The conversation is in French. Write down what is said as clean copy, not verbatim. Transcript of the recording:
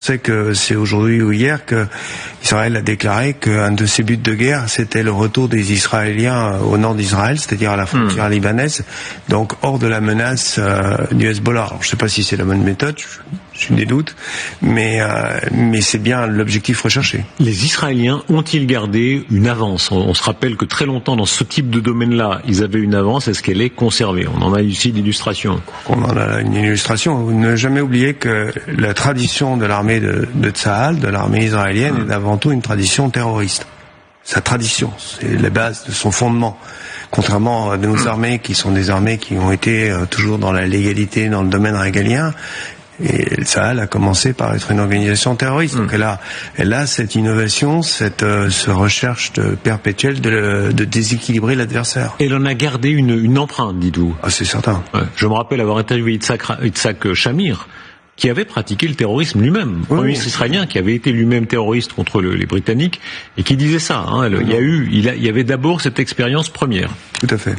sait que c'est aujourd'hui ou hier que Israël a déclaré qu'un de ses buts de guerre, c'était le retour des Israéliens au nord d'Israël, c'est-à-dire à la frontière libanaise, donc hors de la menace du Hezbollah. Alors, je ne sais pas si c'est la bonne méthode, j'ai des doutes, mais c'est bien l'objectif recherché. Les Israéliens ont-ils gardé une avance ? On se rappelle que très longtemps, dans ce type de domaine-là, ils avaient une avance. Est-ce qu'elle est conservée ? On en a ici d'illustration. On en a une illustration. Ne jamais oublier que la tradition de l'armée de Tsahal, de l'armée israélienne, est avant tout une tradition terroriste. Sa tradition, c'est la base de son fondement. Contrairement à nos armées, qui sont des armées qui ont été toujours dans la légalité, dans le domaine régalien, et Tsahal a commencé par être une organisation terroriste. Donc elle a cette innovation, cette recherche perpétuelle de déséquilibrer l'adversaire. Elle en a gardé une empreinte, dites-vous. Ah, c'est certain. Ouais. Je me rappelle avoir interviewé Yitzhak Shamir, qui avait pratiqué le terrorisme lui-même, premier ministre israélien, qui avait été lui-même terroriste contre les Britanniques, et qui disait ça. Il y avait d'abord cette expérience première. Tout à fait.